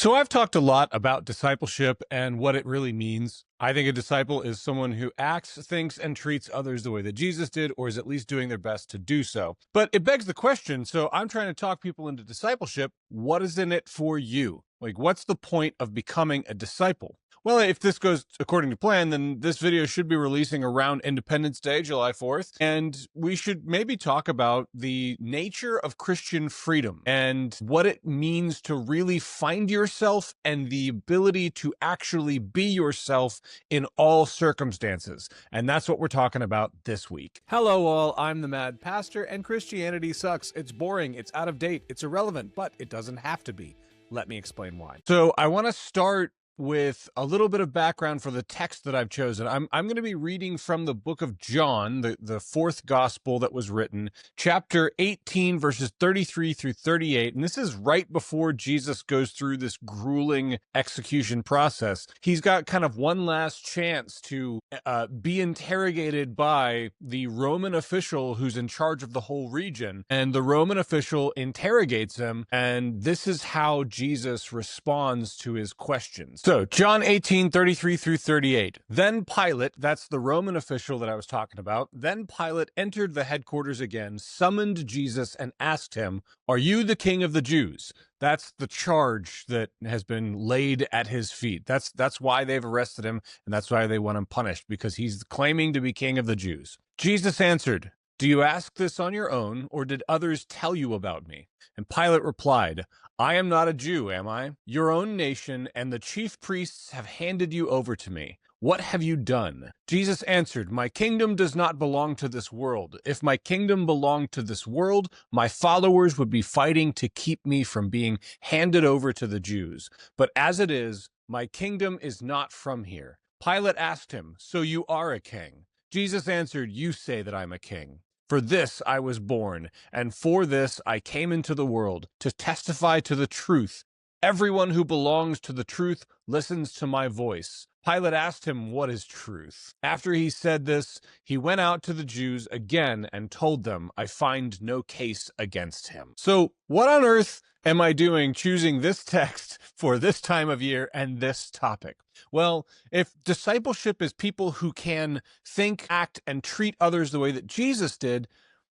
So I've talked a lot about discipleship and what it really means. I think a disciple is someone who acts, thinks, and treats others the way that Jesus did, or is at least doing their best to do so. But it begs the question, so I'm trying to talk people into discipleship. What is in it for you? Like, what's the point of becoming a disciple? Well, if this goes according to plan, then this video should be releasing around Independence Day, July 4th. And we should maybe talk about the nature of Christian freedom and what it means to really find yourself and the ability to actually be yourself in all circumstances. And that's what we're talking about this week. Hello, all. I'm the Mad Pastor, and Christianity sucks. It's boring. It's out of date. It's irrelevant, but it doesn't have to be. Let me explain why. So I want to start with a little bit of background for the text that I've chosen. I'm going to be reading from the book of John, the fourth gospel that was written, chapter 18, verses 33 through 38. And this is right before Jesus goes through this grueling execution process. He's got kind of one last chance to be interrogated by the Roman official who's in charge of the whole region. And the Roman official interrogates him, and this is how Jesus responds to his questions. So, John 18, 33 through 38. Then Pilate, that's the Roman official that I was talking about, then Pilate entered the headquarters again, summoned Jesus, and asked him, "Are you the king of the Jews?" That's the charge that has been laid at his feet. That's why they've arrested him, and that's why they want him punished, because he's claiming to be king of the Jews. Jesus answered, "Do you ask this on your own, or did others tell you about me?" And Pilate replied, "I am not a Jew, am I? Your own nation and the chief priests have handed you over to me. What have you done?" Jesus answered, "My kingdom does not belong to this world. If my kingdom belonged to this world, my followers would be fighting to keep me from being handed over to the Jews. But as it is, my kingdom is not from here." Pilate asked him, "So you are a king?" Jesus answered, "You say that I'm a king. For this I was born, and for this I came into the world, to testify to the truth. Everyone who belongs to the truth listens to my voice." Pilate asked him, "What is truth?" After he said this, he went out to the Jews again and told them, "I find no case against him." So, what on earth am I doing choosing this text for this time of year and this topic? Well, if discipleship is people who can think, act, and treat others the way that Jesus did,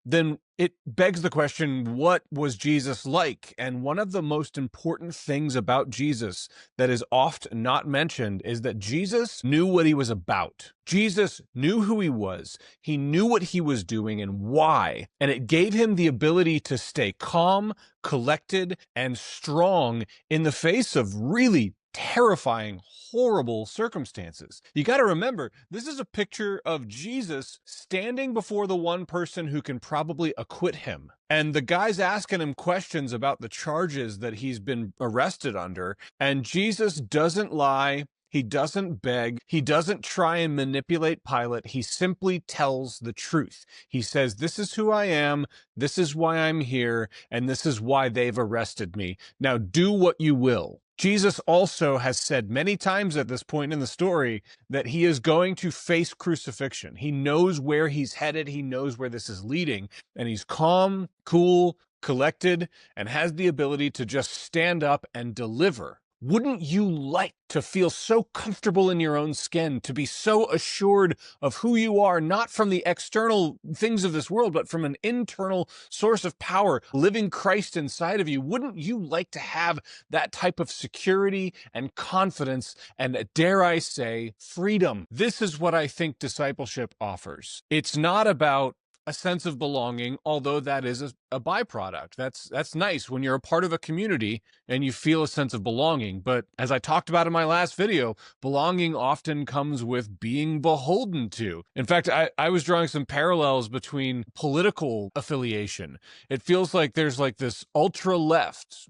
then it begs the question, what was Jesus like? And one of the most important things about Jesus that is oft not mentioned is that Jesus knew what he was about. Jesus knew who he was. He knew what he was doing and why. And it gave him the ability to stay calm, collected, and strong in the face of really terrifying, horrible circumstances. You got to remember, this is a picture of Jesus standing before the one person who can probably acquit him. And the guy's asking him questions about the charges that he's been arrested under. And Jesus doesn't lie. He doesn't beg. He doesn't try and manipulate Pilate. He simply tells the truth. He says, "This is who I am. This is why I'm here. And this is why they've arrested me. Now do what you will." Jesus also has said many times at this point in the story that he is going to face crucifixion. He knows where he's headed. He knows where this is leading. And he's calm, cool, collected, and has the ability to just stand up and deliver. Wouldn't you like to feel so comfortable in your own skin, to be so assured of who you are, not from the external things of this world, but from an internal source of power, living Christ inside of you? Wouldn't you like to have that type of security and confidence and, dare I say, freedom? This is what I think discipleship offers. It's not about a sense of belonging, although that is a byproduct. That's nice when you're a part of a community and you feel a sense of belonging. But as I talked about in my last video, belonging often comes with being beholden to. In fact, I was drawing some parallels between political affiliation. It feels like there's like this ultra left,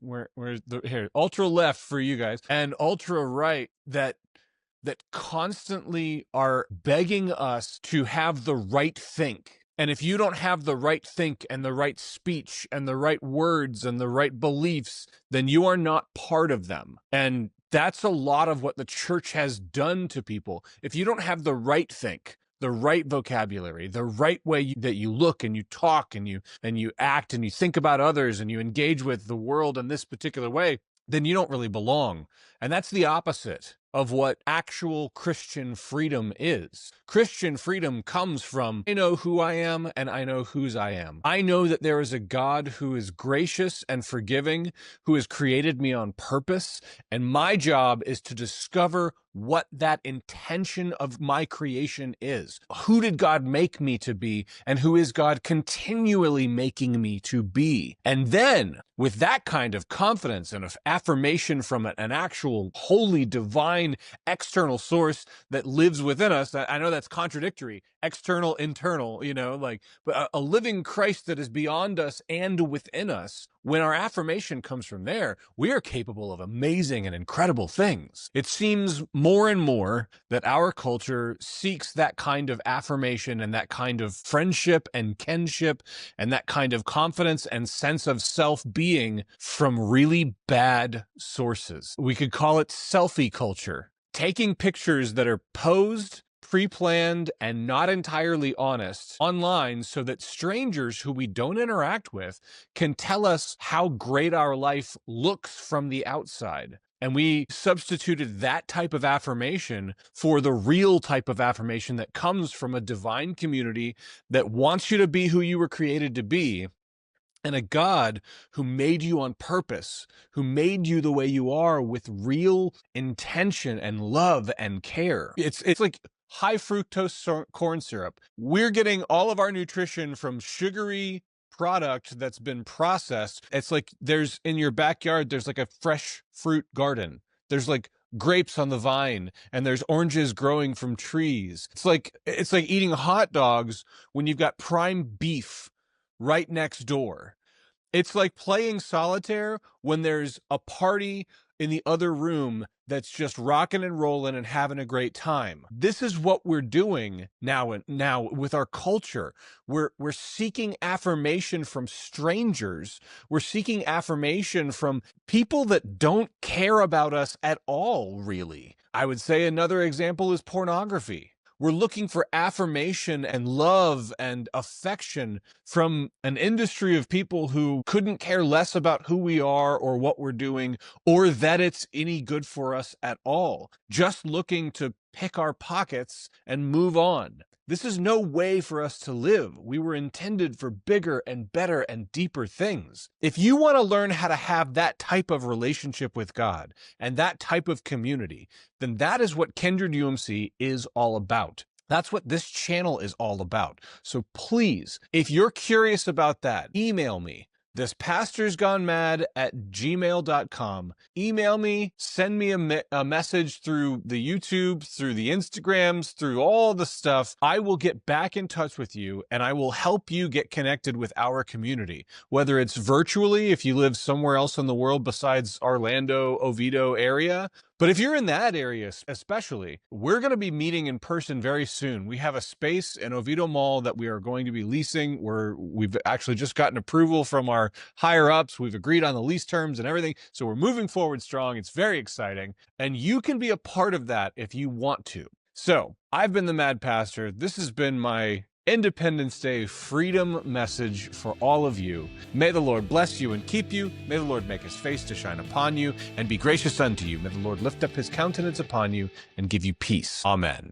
ultra left for you guys, and ultra right that constantly are begging us to have the right think. And if you don't have the right think and the right speech and the right words and the right beliefs, then you are not part of them. And that's a lot of what the church has done to people. If you don't have the right think, the right vocabulary, the right way that you look and you talk and you act and you think about others and you engage with the world in this particular way, then you don't really belong. And that's the opposite of what actual Christian freedom is. Christian freedom comes from, I know who I am and I know whose I am. I know that there is a God who is gracious and forgiving, who has created me on purpose, and my job is to discover what that intention of my creation is. Who did God make me to be, and who is God continually making me to be? And then, with that kind of confidence and of affirmation from an actual holy, divine, external source that lives within us, I know that's contradictory, external, internal, but a living Christ that is beyond us and within us, when our affirmation comes from there, we are capable of amazing and incredible things. It seems more and more that our culture seeks that kind of affirmation and that kind of friendship and kinship and that kind of confidence and sense of self-being from really bad sources. We could call it selfie culture. Taking pictures that are posed, pre-planned, and not entirely honest online so that strangers who we don't interact with can tell us how great our life looks from the outside. And we substituted that type of affirmation for the real type of affirmation that comes from a divine community that wants you to be who you were created to be, and a God who made you on purpose, who made you the way you are with real intention and love and care. It's like high fructose corn syrup. We're getting all of our nutrition from sugary product that's been processed. It's like in your backyard, there's like a fresh fruit garden. There's like grapes on the vine, and there's oranges growing from trees. It's like eating hot dogs when you've got prime beef right next door. It's like playing solitaire when there's a party in the other room that's just rocking and rolling and having a great time. This is what we're doing now with our culture. We're seeking affirmation from strangers. We're seeking affirmation from people that don't care about us at all, really. I would say another example is pornography. We're looking for affirmation and love and affection from an industry of people who couldn't care less about who we are or what we're doing or that it's any good for us at all. Just looking to pick our pockets and move on. This is no way for us to live. We were intended for bigger and better and deeper things. If you want to learn how to have that type of relationship with God and that type of community, then that is what Kindred UMC is all about. That's what this channel is all about. So please, if you're curious about that, email me. thispastorsgonemad@gmail.com. Email me, send me a message through the YouTube, through the Instagrams, through all the stuff. I will get back in touch with you and I will help you get connected with our community, whether it's virtually if you live somewhere else in the world besides Orlando, Oviedo area. But if you're in that area especially, we're going to be meeting in person very soon. We have a space in Oviedo Mall that we are going to be leasing. We've actually just gotten approval from our higher ups. We've agreed on the lease terms and everything. So we're moving forward strong. It's very exciting. And you can be a part of that if you want to. So I've been the Mad Pastor. This has been my Independence Day freedom message for all of you. May the Lord bless you and keep you. May the Lord make his face to shine upon you and be gracious unto you. May the Lord lift up his countenance upon you and give you peace. Amen.